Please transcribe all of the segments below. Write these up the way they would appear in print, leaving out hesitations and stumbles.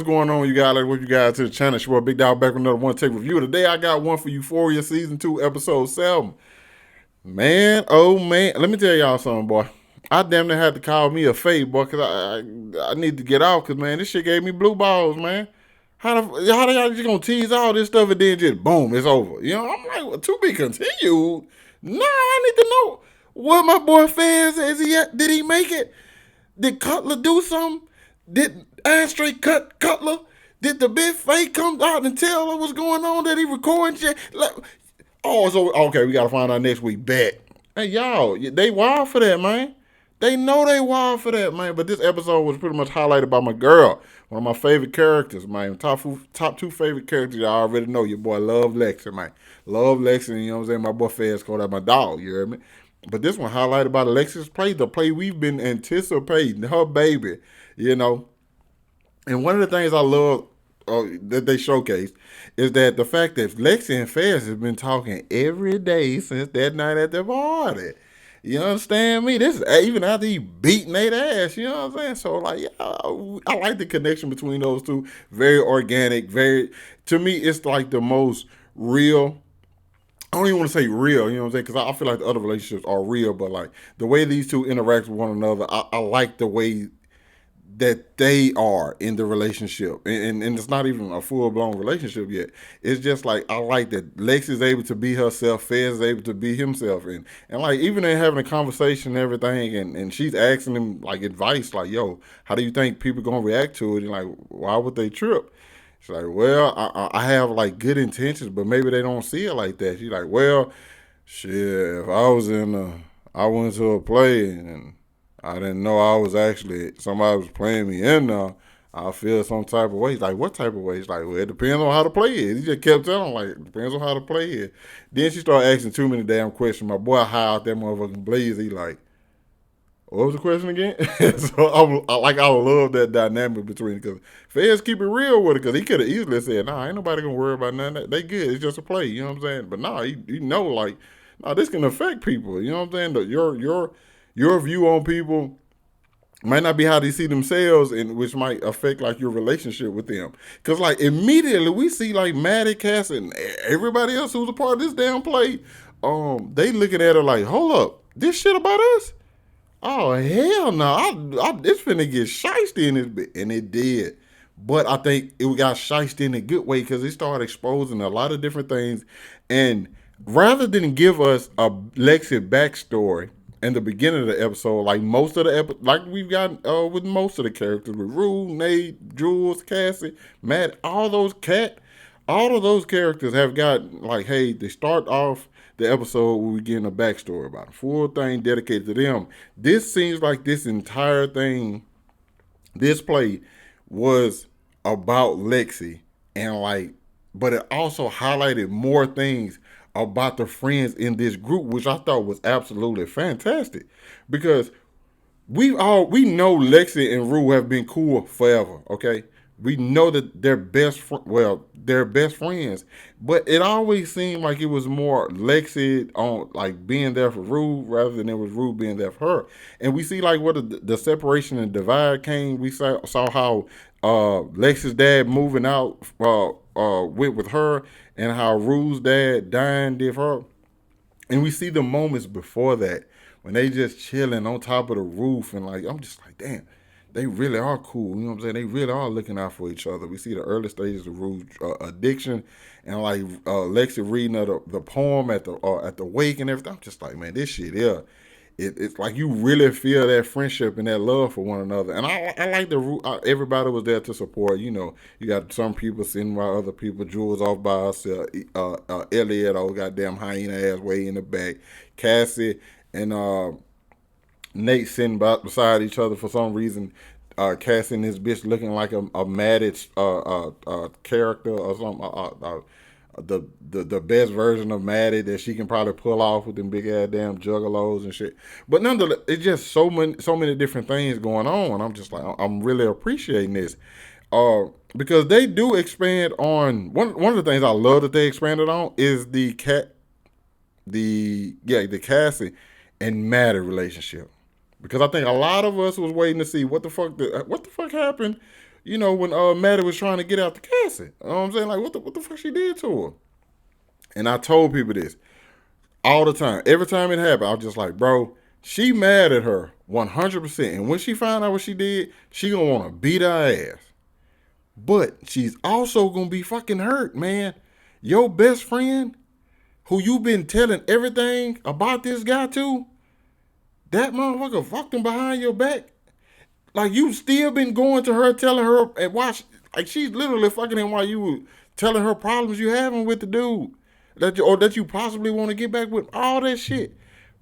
going on, you guys? Like, what you guys to the channel? It's your boy Big Dog back with another one take review. Today I got one for Euphoria season 2, episode 7. Man, oh man, let me tell y'all something, boy. I damn near had to call me a fade, boy, because I need to get off, because, man, this shit gave me blue balls, man. How y'all just gonna tease all this stuff and then just boom, it's over? You know, I'm like, well, to be continued. Nah, I need to know what my boy Fez is. Did he make it? Did Cutler do something? Did Ashtray cut Cutler? Did the big fake come out and tell her what's going on that he recording shit? Like, oh, so okay, we gotta find out next week. Bet. Hey, y'all, they wild for that, man. They know they wild for that, man. But this episode was pretty much highlighted by my girl, one of my favorite top two favorite characters. I already know your boy love Lexi, man. Love Lexi, you know what I'm saying? My boy Fezco, that's my dog. You hear me? But this one highlighted by Lexi's play, the play we've been anticipating, her baby, you know. And one of the things I love that they showcased is that the fact that Lexi and Fez have been talking every day since that night at the party. You understand me? This is even after he beating their ass. You know what I'm saying? So like, yeah, I like the connection between those two. Very organic. Very, to me, it's like the most real. I don't even want to say real, you know what I'm saying? Because I feel like the other relationships are real, but like the way these two interact with one another, I like the way that they are in the relationship. And it's not even a full blown relationship yet. It's just like I like that Lex is able to be herself, Fez is able to be himself. And like even in having a conversation and everything, and she's asking him like advice, like, yo, how do you think people gonna react to it? And like, why would they trip? She's like, well, I have like good intentions, but maybe they don't see it like that. She's like, well, shit, if I went to a play and I didn't know somebody was playing me in there, I feel some type of way. He's like, what type of way? He's like, well, it depends on how to play it. He just kept telling him, like, it depends on how to play it. Then she started asking too many damn questions. My boy high out that motherfucking blaze. He like, what was the question again? So I love that dynamic between, because Fez keep it real with it, because he could have easily said, nah, ain't nobody gonna worry about nothing. They good. It's just a play. You know what I'm saying? But nah, you know, like, nah, this can affect people. You know what I'm saying? Your view on people might not be how they see themselves, and which might affect like your relationship with them. Because like immediately we see like Maddy, Cassie, and everybody else who's a part of this damn play, they looking at her like, hold up, this shit about us? Oh hell no! It's finna get shiced in this bit, and it did. But I think it got shiced in a good way because it started exposing a lot of different things, and rather than give us a Lexi backstory in the beginning of the episode, like most of the like we've got with most of the characters with Rue, Nate, Jules, Cassie, Matt, all of those characters have got like, hey, they start off the episode where we getting a backstory about a full thing dedicated to them. This seems like this entire thing, this play was about Lexi, and like, but it also highlighted more things about the friends in this group, which I thought was absolutely fantastic, because we know Lexi and Rue have been cool forever. Okay, we know that they're best friends, but it always seemed like it was more Lexi on like being there for Rue rather than it was Rue being there for her. And we see like what the separation and divide came. We saw how Lexi's dad moving out with her, and how Rue's dad dying did her. And we see the moments before that when they just chilling on top of the roof, and like I'm just like, damn, they really are cool. You know what I'm saying? They really are looking out for each other. We see the early stages of Rue's addiction, and like Lexi reading the poem at the wake and everything. I'm just like, man, this shit, yeah. It's like you really feel that friendship and that love for one another. And I like everybody was there to support. You know, you got some people sitting by other people. Jules off by herself. Elliot, goddamn hyena ass way in the back. Cassie and Nate sitting beside each other for some reason. Cassie and this bitch looking like a Maddy character or something. The best version of Maddy that she can probably pull off with them big ass damn juggalos and shit. But nonetheless, it's just so many different things going on. I'm just like, I'm really appreciating this. Because they do expand on one of the things I love that they expanded on is the Cassie and Maddy relationship. Because I think a lot of us was waiting to see what the fuck happened when Maddy was trying to get out to Cassie. You know what I'm saying? Like, what the fuck she did to her? And I told people this all the time. Every time it happened, I was just like, bro, she mad at her 100%. And when she found out what she did, she gonna want to beat her ass. But she's also gonna be fucking hurt, man. Your best friend, who you been telling everything about this guy to, that motherfucker fucked him behind your back. Like, you still been going to her, telling her, and watch, like, she's literally fucking him while you were telling her problems you having with the dude. That you possibly want to get back with, all that shit.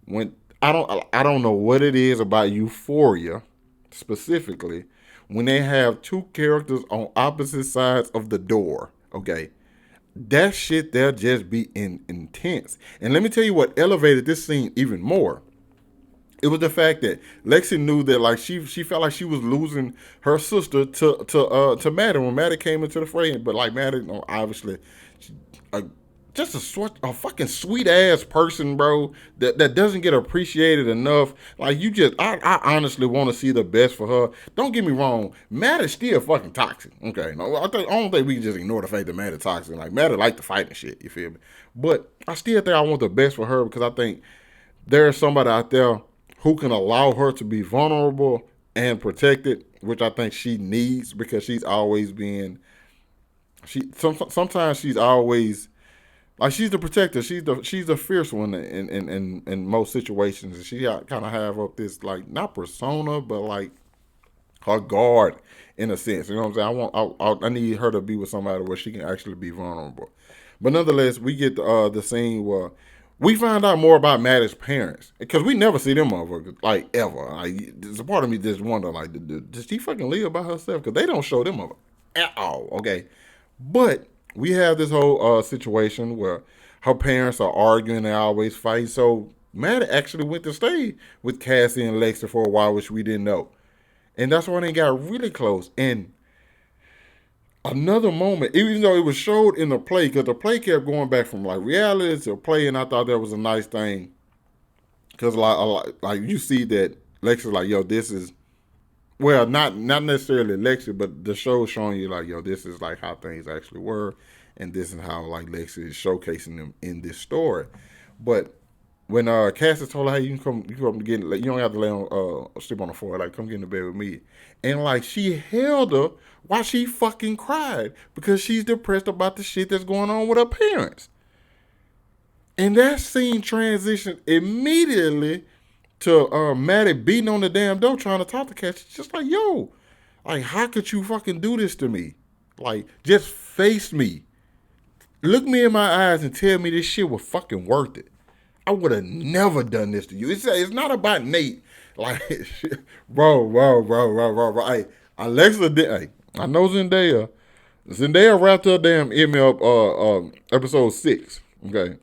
When I don't know what it is about Euphoria, specifically, when they have two characters on opposite sides of the door, okay? That shit there just be intense. And let me tell you what elevated this scene even more. It was the fact that Lexi knew that, like, she felt like she was losing her sister to Maddy when Maddy came into the fray. But like Maddy, obviously, just a fucking sweet ass person, bro. That doesn't get appreciated enough. Like, I honestly want to see the best for her. Don't get me wrong, Maddy's still fucking toxic. Okay, no, I don't think we can just ignore the fact that Maddy's toxic. Like, Maddy like to fight and shit. You feel me? But I still think I want the best for her, because I think there's somebody out there who can allow her to be vulnerable and protected, which I think she needs, because she's always been. Sometimes she's always, like, she's the protector. She's the fierce one in most situations. And she kind of have up this, like, not persona, but like her guard in a sense. You know what I'm saying? I need her to be with somebody where she can actually be vulnerable. But nonetheless, we get the scene where we find out more about Maddy's parents, because we never see them motherfuckers, like, ever. Like, there's a part of me just wonder, like, does she fucking live by herself? Because they don't show them up at all, okay? But we have this whole situation where her parents are arguing, they always fight. So Maddy actually went to stay with Cassie and Lexi for a while, which we didn't know. And that's when they got really close. And another moment, even though it was showed in the play, because the play kept going back from, like, reality to play, and I thought that was a nice thing. Because, like you see that Lexi's like, yo, this is, well, not necessarily Lexi, but the show showing you, like, yo, this is, like, how things actually were, and this is how, like, Lexi is showcasing them in this story. But when Cassie told her, hey, you can come get, like, you don't have to lay on sleep on the floor, like, come get in the bed with me. And, like, she held her while she fucking cried, because she's depressed about the shit that's going on with her parents. And that scene transitioned immediately to Maddy beating on the damn door trying to talk to Cassie. Just like, yo, like, how could you fucking do this to me? Like, just face me. Look me in my eyes and tell me this shit was fucking worth it. I would have never done this to you. It's not about Nate. Like, bro. Hey, Alexa, hey, I know Zendaya. Zendaya wrapped her damn email episode 6. Okay.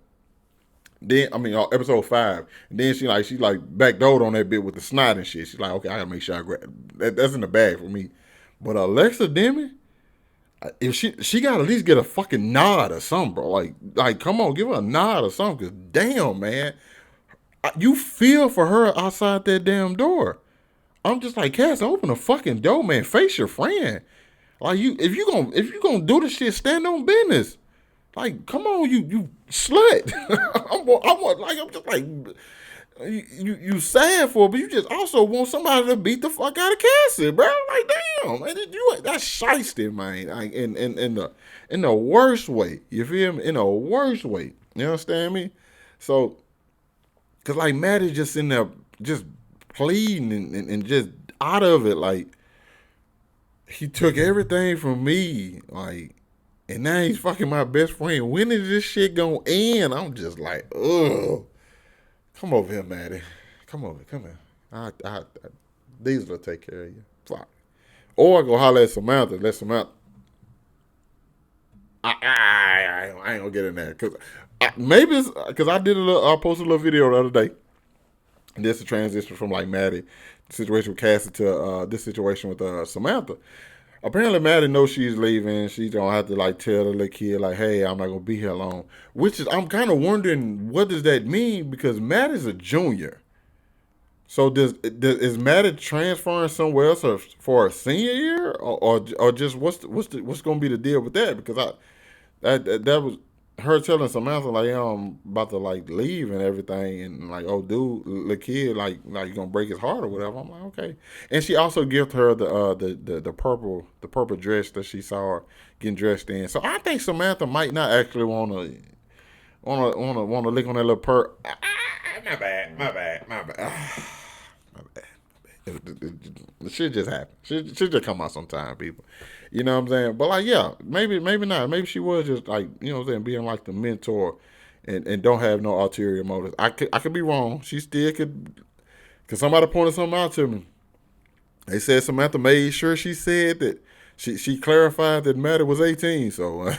Then episode 5. And then she backdoored on that bit with the snot and shit. She's like, okay, I gotta make sure I grab that's in the bag for me. But Alexa Demi, if she gotta at least get a fucking nod or something, bro. Like come on, give her a nod or something. Cause damn, man, you feel for her outside that damn door. I'm just like, Cass, open the fucking door, man. Face your friend. Like, if you gonna do this shit, stand on business. Like, come on, you slut. I'm just like, you sad for it, but you just also want somebody to beat the fuck out of Cassie, bro. Like, damn, man, that's shiesty, man. Like, in the worst way. You feel me? In the worst way. You understand me? So, cause like Maddy just in there just pleading and just out of it, like, he took everything from me, like. And now he's fucking my best friend. When is this shit gonna end? I'm just like, ugh. Come over here, Maddy. Come here. These will take care of you. Fuck. Or I go holler at Samantha. Let Samantha. I ain't gonna get in there. Maybe it's because I posted a little video the other day. And this is a transition from, like, Maddy, the situation with Cassie, to this situation with Samantha. Apparently, Maddy knows she's leaving. She's gonna have to, like, tell the little kid, like, hey, I'm not gonna be here long. Which is, I'm kind of wondering, what does that mean? Because Maddy's a junior. So is Maddy transferring somewhere else for a senior year, or just what's going to be the deal with that? Because that was her telling Samantha like, I'm about to like leave and everything, and like, oh dude, the kid like you gonna break his heart or whatever. I'm like, okay. And she also gifted her the purple dress that she saw her getting dressed in. So I think Samantha might not actually wanna lick on that little my bad, my bad, my bad. My bad. The shit just happened. Shit just come out sometime, people. You know what I'm saying? But like, yeah, maybe not. Maybe she was just like, you know what I'm saying, being like the mentor, and don't have no ulterior motives. I could be wrong. She still could. Cause somebody pointed something out to me. They said Samantha made sure she said that she clarified that Maddy was 18. So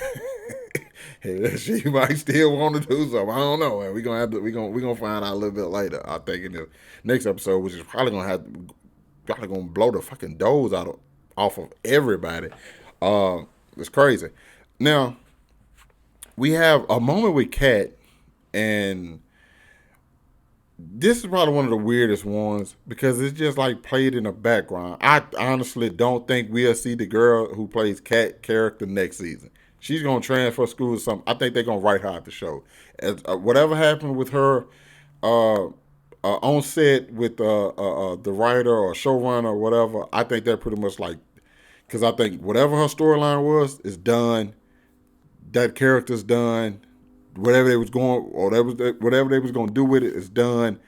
she might still want to do something. I don't know. And we gonna find out a little bit later. I think in the next episode, which is probably gonna blow the fucking doors off of everybody. It's crazy. Now we have a moment with Kat, and this is probably one of the weirdest ones because it's just like played in the background. I honestly don't think we'll see the girl who plays Kat character next season. She's gonna transfer school or something. I think they're gonna write her out the show. Whatever happened with her on set with the writer or showrunner or whatever, I think they're pretty much like, because I think whatever her storyline was is done. That character's done. Whatever they was going, or whatever they was going to do with it is done.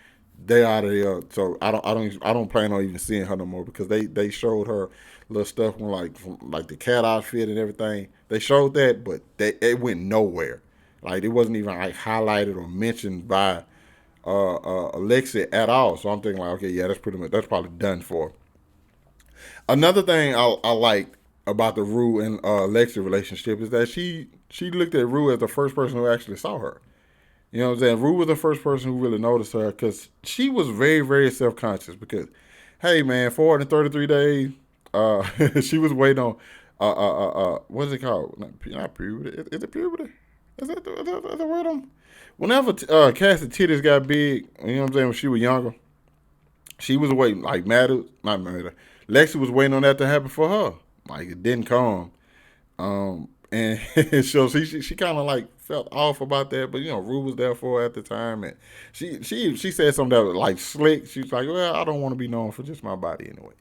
They out of there. So I don't plan on even seeing her no more because they showed her little stuff from like the cat outfit and everything. They showed that, but it went nowhere. Like it wasn't even like highlighted or mentioned by LEXI at all. So I'm thinking like, okay, yeah, that's probably done for. Another thing I like about the Rue and LEXI relationship is that she looked at Rue as the first person who actually saw her. You know what I'm saying? Rue was the first person who really noticed her because she was very, very self conscious. Because, hey man, 433 days, she was waiting on what is it called? Not puberty. Is it puberty? Is that the word? Whenever Cassie titties got big, you know what I'm saying, when she was younger, she was waiting, like Maddy, not Maddy, LEXI was waiting on that to happen for her. Like it didn't come. And so she kind of like felt off about that, but you know, Rue was there for her at the time, and she said something that was like slick. She was like, "Well, I don't want to be known for just my body anyway,"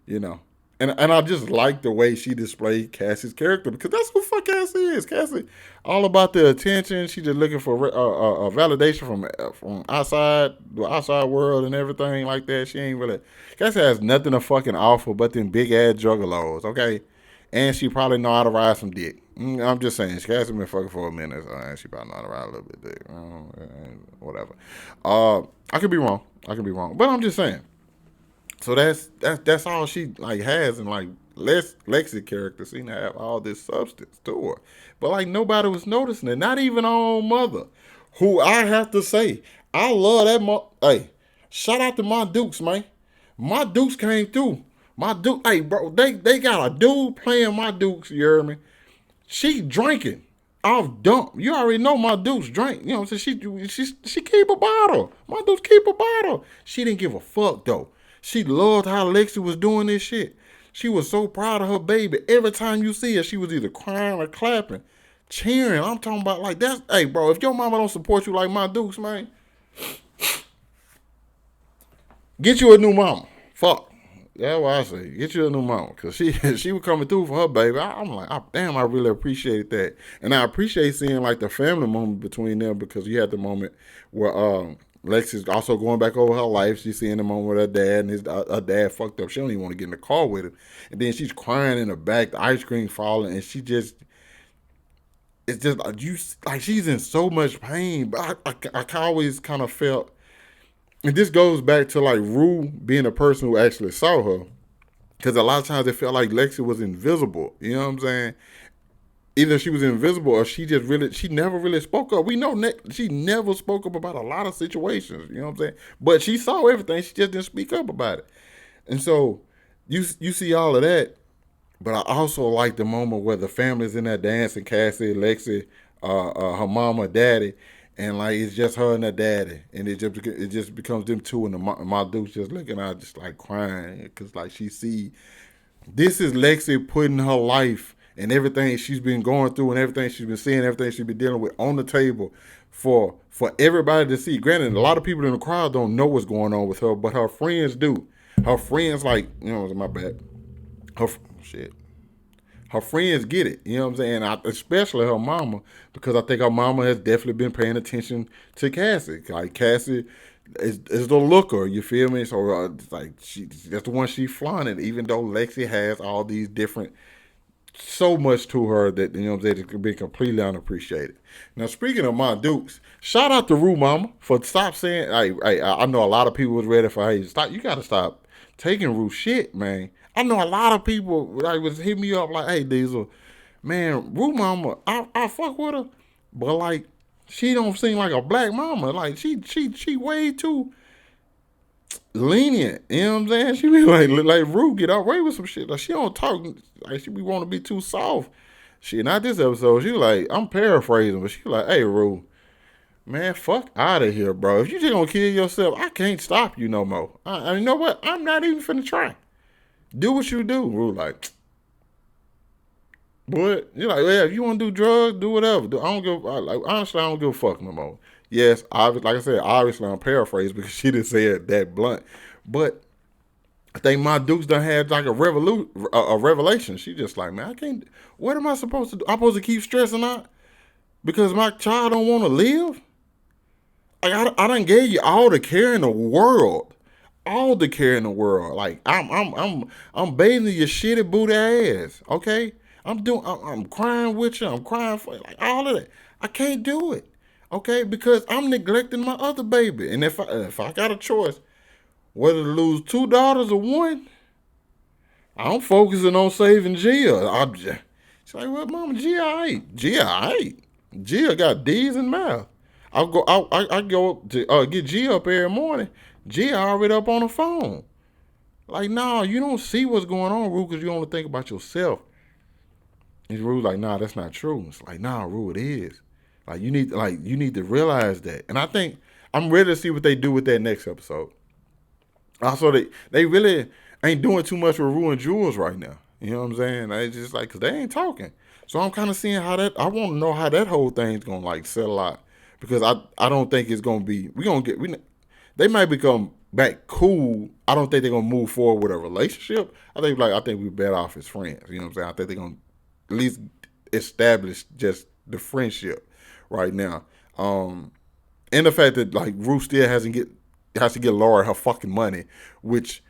you know. And I just like the way she displayed Cassie's character because that's who fuck Cassie is. Cassie, all about the attention. She just looking for validation from outside the outside world and everything like that. She ain't really. Cassie has nothing to fucking offer but them big ass juggalos, okay? And she probably know how to ride some dick. I'm just saying, Cassie been fucking for a minute, so she probably know how to ride a little bit dick. Whatever. I could be wrong. But I'm just saying. So that's all she like has, and like LEXI character seem to have all this substance to her, but like nobody was noticing it, not even our own mother, who I have to say I love that. Hey, shout out to my Dukes, man. My Dukes came through. My Duke, hey bro, they got a dude playing my Dukes. You hear me? She drinking off dump. You already know my Dukes drink. You know what I'm saying? She keep a bottle. My Dukes keep a bottle. She didn't give a fuck though. She loved how LEXI was doing this shit. She was so proud of her baby. Every time you see her, she was either crying or clapping, cheering. I'm talking about like that's, hey bro, if your mama don't support you like my Dukes, man, get you a new mama. Fuck. That's what I say. Get you a new mama. Because she was coming through for her baby. I'm like, damn, I really appreciate that. And I appreciate seeing like the family moment between them because you had the moment where Lexi's also going back over her life. She's seeing the moment with her dad, and her dad fucked up. She don't even want to get in the car with him. And then she's crying in the back, the ice cream falling, and it's just like she's in so much pain. But I always kind of felt, and this goes back to like Rue being a person who actually saw her, because a lot of times it felt like LEXI was invisible. You know what I'm saying? Either she was invisible or she never really spoke up. We know she never spoke up about a lot of situations. You know what I'm saying? But she saw everything. She just didn't speak up about it. And so you see all of that. But I also like the moment where the family's in there dancing, Cassie, LEXI, her mama, daddy, and like it's just her and her daddy, and it just becomes them two, and my dude's just looking out, just like crying, because like she see this is Lexi putting her life and everything she's been going through and everything she's been seeing, everything she's been dealing with on the table for everybody to see. Granted, a lot of people in the crowd don't know what's going on with her, but her friends do. Her friends, like, my bad. Her shit. Her friends get it. You know what I'm saying? Especially her mama, because I think her mama has definitely been paying attention to Cassie. Like Cassie is the looker. You feel me? So like that's the one she flaunted. Even though Lexi has all these different, so much to her that it could be completely unappreciated. Now, speaking of my dukes, shout out to Rue Mama for stop saying. I know a lot of people was ready for, hey, stop. You got to stop taking Rue shit, man. I know a lot of people like was hitting me up like, hey, Diesel, man, Rue Mama, I fuck with her, but like she don't seem like a black mama. Like she way too lenient. You know what I'm saying? She be like Rue get away with some shit. Like she don't talk like she be want to be too soft. She not this episode. She like, I'm paraphrasing, but she like, hey Rue, man, fuck out of here, bro. If you just gonna kill yourself, I can't stop you no more. You know what? I'm not even finna try. Do what you do. Rue like, but you're like, yeah, if you want to do drugs, do whatever. I don't give. Like honestly, I don't give a fuck no more. Yes, like I said, obviously I'm paraphrasing because she didn't say it that blunt, but I think my Dukes done had like a revelation. She just like, man, I can't. What am I supposed to do? I'm supposed to keep stressing out because my child don't want to live. Like I done gave you all the care in the world, all the care in the world. Like I'm bathing your shitty booty ass. Okay, I'm crying with you. I'm crying for you. Like all of that. I can't do it. Okay, because I'm neglecting my other baby. And if I got a choice, whether to lose two daughters or one, I'm focusing on saving Gia. She's like, well, Mama, Gia, I ain't. Gia got D's in math. I go to get Gia up every morning. Gia already up on the phone. Like, nah, you don't see what's going on, Rue, because you only think about yourself. And Rue's like, nah, that's not true. It's like, nah, Rue, it is. Like, you need to realize that. And I think I'm ready to see what they do with that next episode. Also, they really ain't doing too much with Rue and Jules right now. You know what I'm saying? It's just like, because they ain't talking. So I'm kind of seeing how that, I want to know how that whole thing's going to like settle out. Because I don't think it's going to be, they might become back cool. I don't think they're going to move forward with a relationship. I think we're better off as friends. You know what I'm saying? I think they're going to at least establish just the friendship right now. And the fact that like Rue still has to get Laura her fucking money, which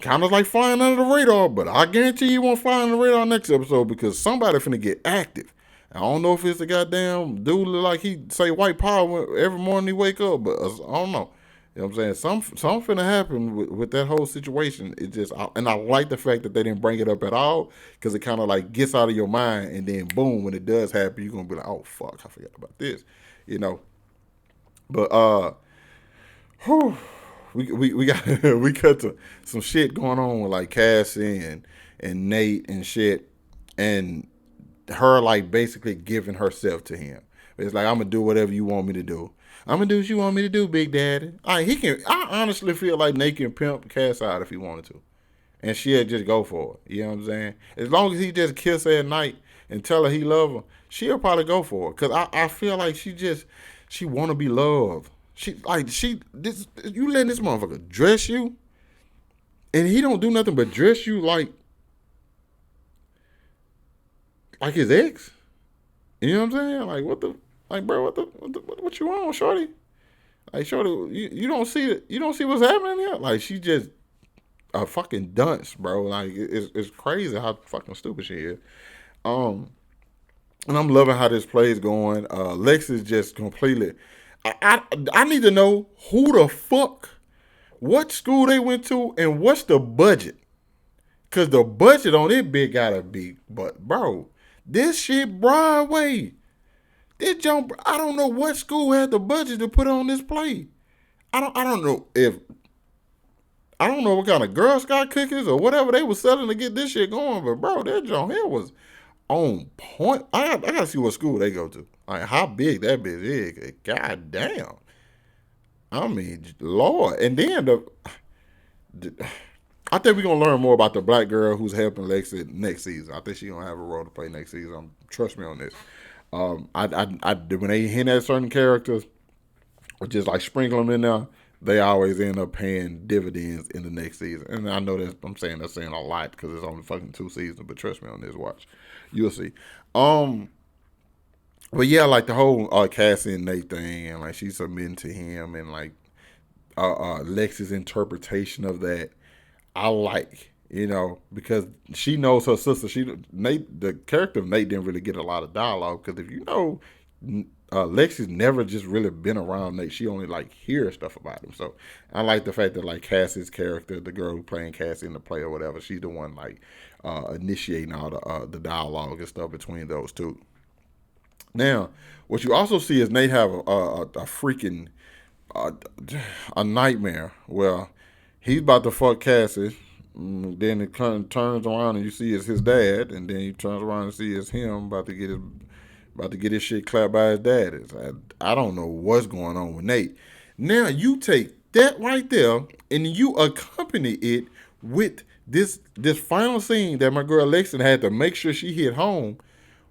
kind of like flying under the radar, but I guarantee you won't fly under the radar next episode because somebody finna get active. I don't know if it's the goddamn dude like he say white power every morning he wake up, but I don't know. You know what I'm saying? Something finna happen with that whole situation. It just, and I like the fact that they didn't bring it up at all because it kind of like gets out of your mind, and then boom, when it does happen, you're gonna be like, oh fuck, I forgot about this, you know. But whew, we got we cut to some shit going on with like Cassie and Nate and shit, and her like basically giving herself to him. It's like, I'm gonna do whatever you want me to do. I'm gonna do what you want me to do, Big Daddy. I honestly feel like Nate can pimp Cass out if he wanted to, and she'll just go for it. You know what I'm saying? As long as he just kiss her at night and tell her he love her, she'll probably go for it. Cause I feel like she want to be loved. You letting this motherfucker dress you, and he don't do nothing but dress you like his ex. You know what I'm saying? Like what you on, shorty? Like shorty, you don't see it. You don't see what's happening here. Like she just a fucking dunce, bro. Like it's crazy how fucking stupid she is. And I'm loving how this play is going. Lex is just completely. I need to know who the fuck, what school they went to, and what's the budget. Cause the budget on it big gotta be, but bro, this shit Broadway. This jump, I don't know what school had the budget to put on this play. I don't know what kind of Girl Scout cookies or whatever they were selling to get this shit going, but bro, that jump here was on point. I gotta see what school they go to. Like how big that bitch is. God damn. I mean, Lord. And then I think we're gonna learn more about the black girl who's helping Lexi next season. I think she's gonna have a role to play next season. Trust me on this. When they hint at certain characters, or just like sprinkle them in there, they always end up paying dividends in the next season. And I know that that's saying a lot because it's only fucking 2 seasons. But trust me on this, watch, you'll see. Um, but yeah, like the whole Cassie and Nate thing, and like she's submitting to him, and like Lexi's interpretation of that, I like, because she knows her sister. Nate, the character of Nate didn't really get a lot of dialogue because if you know, Lexi's never just really been around Nate. She only like hears stuff about him. So I like the fact that like Cassie's character, the girl who playing Cassie in the play or whatever, she's the one like initiating all the dialogue and stuff between those two. Now, what you also see is Nate have a freaking uh, a nightmare. Well, he's about to fuck Cassie. Then it kind of turns around and you see it's his dad, and then he turns around and see it's him about to get his shit clapped by his dad. I don't know what's going on with Nate. Now you take that right there and you accompany it with this final scene that my girl Lexington had to make sure she hit home,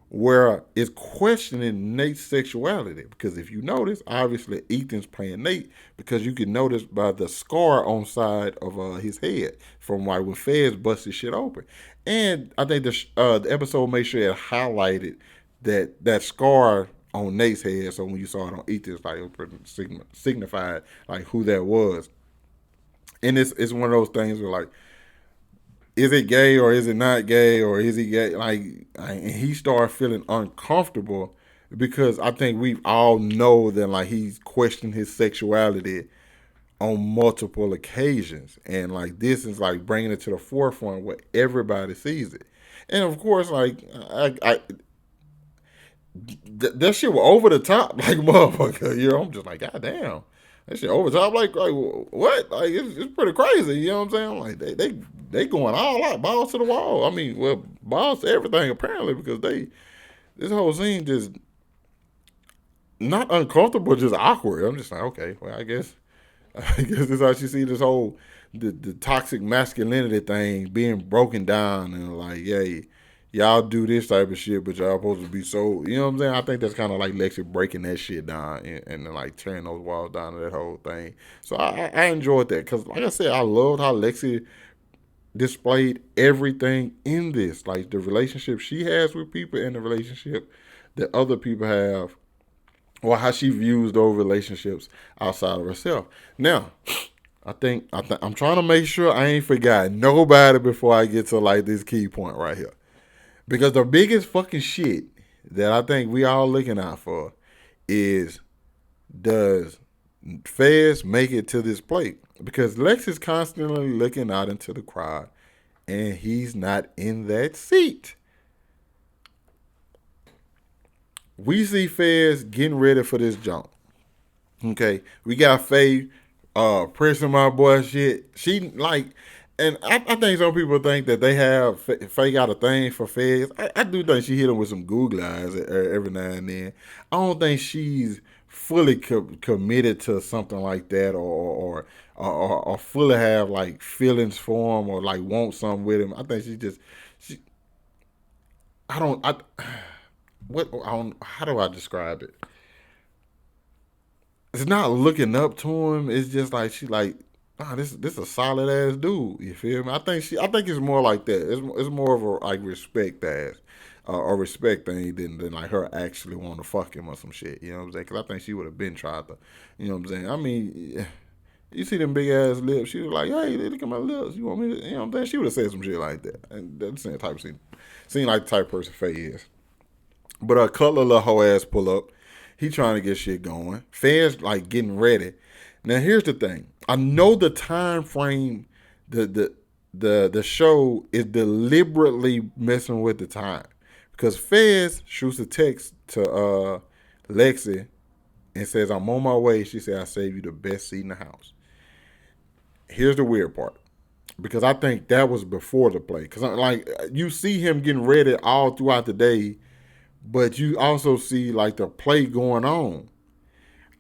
where it's questioning Nate's sexuality. Because if you notice, obviously Ethan's playing Nate because you can notice by the scar on side of his head from why when Fez busted shit open. And I think the episode made sure it highlighted that scar on Nate's head. So when you saw it on Ethan's, like it was signified like who that was. And it's one of those things where like, is it gay or is it not gay or is he gay? And he started feeling uncomfortable because I think we all know that like he's questioned his sexuality on multiple occasions, and like this is like bringing it to the forefront where everybody sees it. And of course, like that shit was over the top, like motherfucker. I'm just like, God damn, that shit over the top. Like what? Like it's pretty crazy. You know what I'm saying? Like they going all out, balls to the wall. I mean, well, balls to everything apparently because this whole scene just not uncomfortable, just awkward. I'm just like, okay, well, I guess this is how she see this whole the toxic masculinity thing being broken down and like, yeah, y'all do this type of shit, but y'all supposed to be so, you know what I'm saying? I think that's kind of like Lexi breaking that shit down and like tearing those walls down to that whole thing. So I enjoyed that because, like I said, I loved how Lexi displayed everything in this, like the relationship she has with people and the relationship that other people have, or how she views those relationships outside of herself. Now, I'm trying to make sure I ain't forgot nobody before I get to like this key point right here. Because the biggest fucking shit that I think we all looking out for is, does Fez make it to this plate? Because Lex is constantly looking out into the crowd and he's not in that seat. We see Fez getting ready for this jump. Okay, we got Faye pressing my boy shit. She like, and I think some people think that they have Faye got a thing for Fez. I do think she hit him with some googly eyes every now and then. I don't think she's fully committed to something like that, or fully have like feelings for him or like want something with him. I think she. I don't. What I don't. How do I describe it? It's not looking up to him. It's just like she like, this a solid ass dude. You feel me? I think it's more like that. It's more of a like respect ass, or respect thing than like her actually want to fuck him or some shit. You know what I'm saying? Because I think she would have been tried to. You know what I'm saying? I mean, you see them big ass lips. She was like, hey, look at my lips. You want me to? You know what I'm saying? She would have said some shit like that. And that's the same type of scene. Seem like the type of person Faye is. But Cutler little hoe ass pull up. He trying to get shit going. Fans like getting ready. Now here's the thing. I know the time frame. The show is deliberately messing with the time because Fez shoots a text to Lexi and says, "I'm on my way." She said, "I saved you the best seat in the house." Here's the weird part. because I think that was before the play. Because like you see him getting ready all throughout the day, but you also see like the play going on.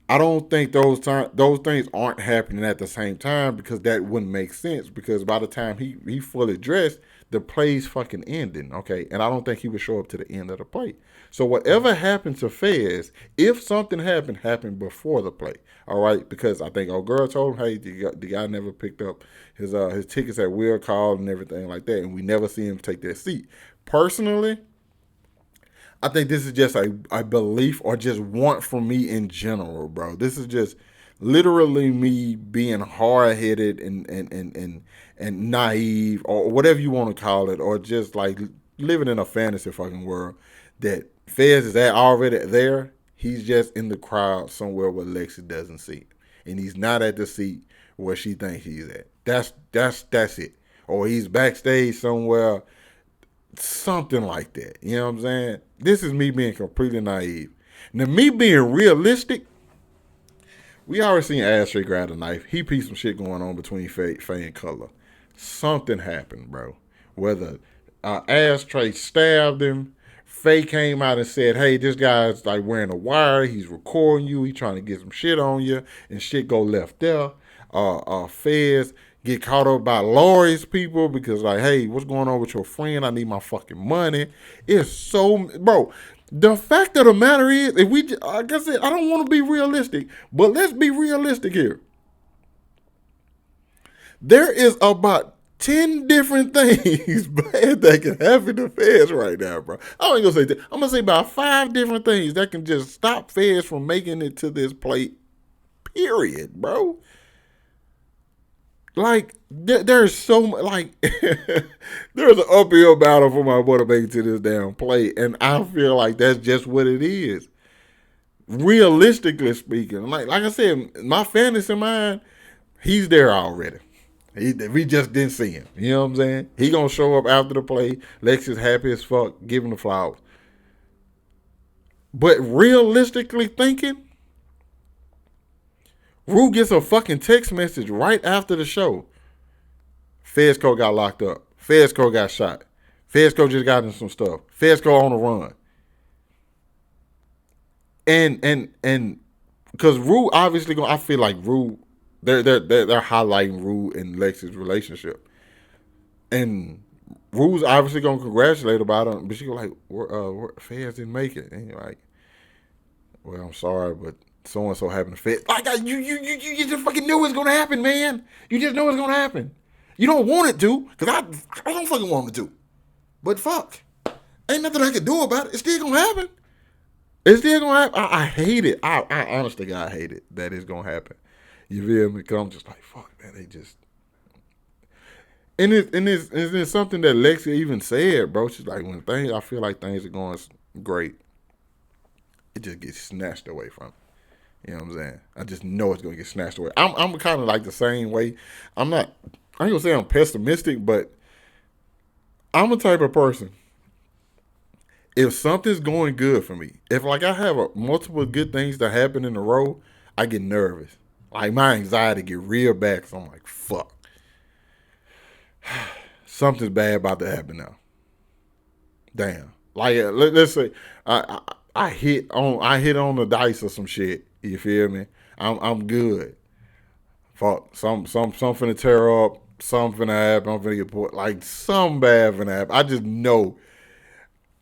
I don't think those things aren't happening at the same time because that wouldn't make sense. Because by the time he fully dressed, the play's fucking ending. Okay, and I don't think he would show up to the end of the play. So whatever happened to Fez, if something happened before the play. All right, because I think old girl told him, hey, the guy never picked up his tickets at Will Call and everything like that, and we never see him take that seat. Personally, I think this is just a belief or just want from me in general, bro. This is just literally me being hard headed and naive or whatever you want to call it, or just like living in a fantasy fucking world that Fez is already there. He's just in the crowd somewhere where Lexi doesn't see him. And he's not at the seat where she thinks he's at. That's it. Or he's backstage somewhere. Something like that. You know what I'm saying? This is me being completely naive. Now, me being realistic, we already seen Ashtray grab a knife. He pieced some shit going on between Faye and Color. Something happened, bro. Whether Ashtray stabbed him, Faye came out and said, hey, this guy's like wearing a wire. He's recording you. He's trying to get some shit on you. And shit go left there. Fez get caught up by Lori's people because like, hey, what's going on with your friend? I need my fucking money. It's so, bro. The fact of the matter is, if we, like I said, I don't want to be realistic, but let's be realistic here. There is about 10 different things bad that can happen to Fez right now, bro. I ain't gonna say that. I'm gonna say about 5 different things that can just stop Fez from making it to this plate. Period, bro. Like, there's so much, like, there's an uphill battle for my boy to make it to this damn plate, and I feel like that's just what it is. Realistically speaking, like I said, my fantasy mind, he's there already. We just didn't see him. You know what I'm saying? He gonna show up after the play. Lex is happy as fuck, giving the flowers. But realistically thinking, Rue gets a fucking text message right after the show. Fezco got locked up. Fezco got shot. Fezco just got in some stuff. Fezco on the run. And because Rue obviously gonna, I feel like Rue, they're highlighting Rue and Lexi's relationship, and Rue's obviously gonna congratulate about it, but she go like, Fez didn't make it, and you're like, well, I'm sorry, but so and so happened to Fez. Like you just fucking knew it was gonna happen, man. You just know it's gonna happen. You don't want it to, because I don't fucking want it to. But fuck, ain't nothing I can do about it. It's still gonna happen. It's still gonna happen. I hate it. I honestly, God, hate it that it's gonna happen. You feel me? Because I'm just like, fuck, man. They just, and it's something that Lexi even said, bro. She's like, when things, I feel like things are going great, it just gets snatched away from me. You know what I'm saying? I just know it's gonna get snatched away. I'm kind of like the same way. I ain't gonna say I'm pessimistic, but I'm a type of person. If something's going good for me, if like I have multiple good things that happen in a row, I get nervous. Like my anxiety get real bad. So I'm like, fuck, something's bad about to happen now. Damn. Like let's say I hit on the dice or some shit. You feel me? I'm good. Fuck, something finna tear up. Something finna happen. I'm finna get put, like something bad finna happen. I just know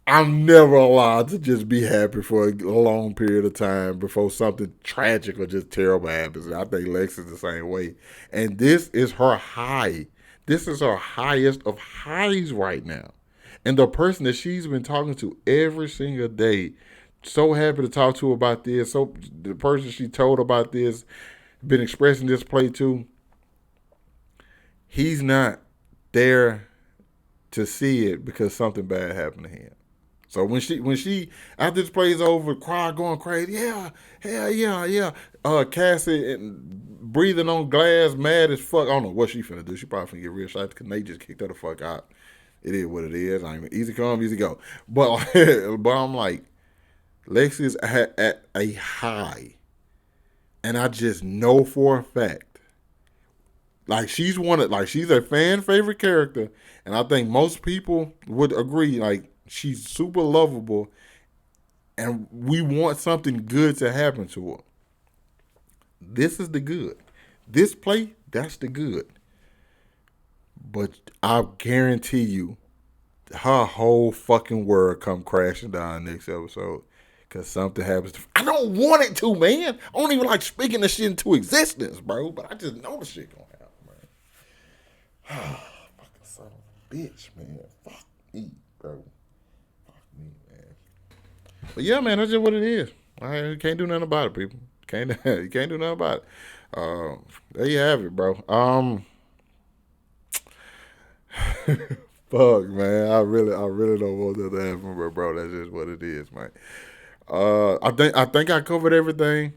I'm never allowed to just be happy for a long period of time before something tragic or just terrible happens. And I think Lex is the same way. And this is her high. This is her highest of highs right now. And the person that she's been talking to every single day, so happy to talk to about this. So the person she told about this, been expressing this play to, he's not there to see it because something bad happened to him. So when she after this play's over, crowd going crazy, yeah, hell yeah. Cassie and breathing on glass, mad as fuck. I don't know what she finna do. She probably finna get real shot because they just kicked her the fuck out. It is what it is. I mean, easy come, easy go. But but I'm like, Lexi's at a high, and I just know for a fact Like she's she's a fan favorite character, and I think most people would agree. Like she's super lovable, and we want something good to happen to her. This is the good. This play, that's the good. But I guarantee you, her whole fucking world come crashing down next episode. Cause something happens. I don't want it to, man. I don't even like speaking the shit into existence, bro. But I just know the shit gonna happen, man. Fucking son of a bitch, man. Fuck me, bro. Fuck me, man. But yeah, man, that's just what it is. I can't do nothing about it, people. You can't do nothing about it. There you have it, bro. Fuck, man. I really don't want that to happen, but bro, that's just what it is, man. I think I covered everything.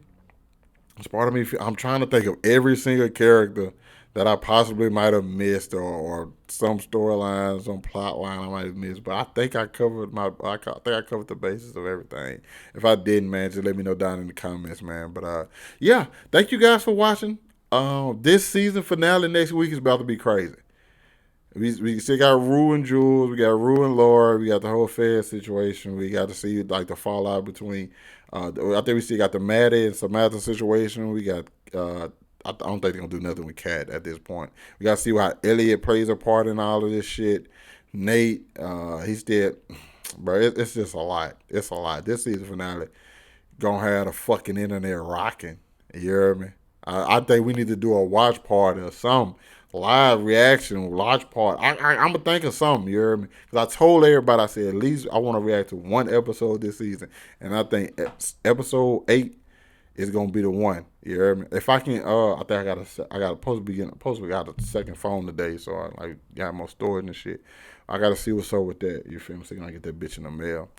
It's part of me. I'm trying to think of every single character that I possibly might have missed, or some storyline, some plot line I might have missed. But I think I covered think I covered the basis of everything. If I didn't, man, just let me know down in the comments, man. But yeah, thank you guys for watching. This season finale next week is about to be crazy. We still got Rue and Jules. We got Rue and Laura. We got the whole Fez situation. We got to see like the fallout between. I think we still got the Maddy and Samantha situation. We got. I don't think they're gonna do nothing with Kat at this point. We got to see how Elliot plays a part in all of this shit. Nate, he's dead, bro. It's just a lot. It's a lot. This season finale gonna have the fucking internet rocking. You hear me? I think we need to do a watch party or something. Live reaction, watch part. I'm gonna think of something. You hear me? Because I told everybody, I said at least I want to react to one episode this season, and I think episode 8 is gonna be the one. You hear me? If I can, I think I got we got a second phone today, so I like got more storage and shit. I gotta see what's up with that. You feel me? So I can get that bitch in the mail.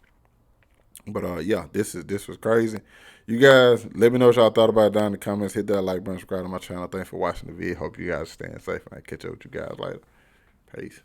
But yeah, this was crazy. You guys, let me know what y'all thought about it down in the comments. Hit that like button, subscribe to my channel. Thanks for watching the video. Hope you guys are staying safe, and I catch up with you guys later. Peace.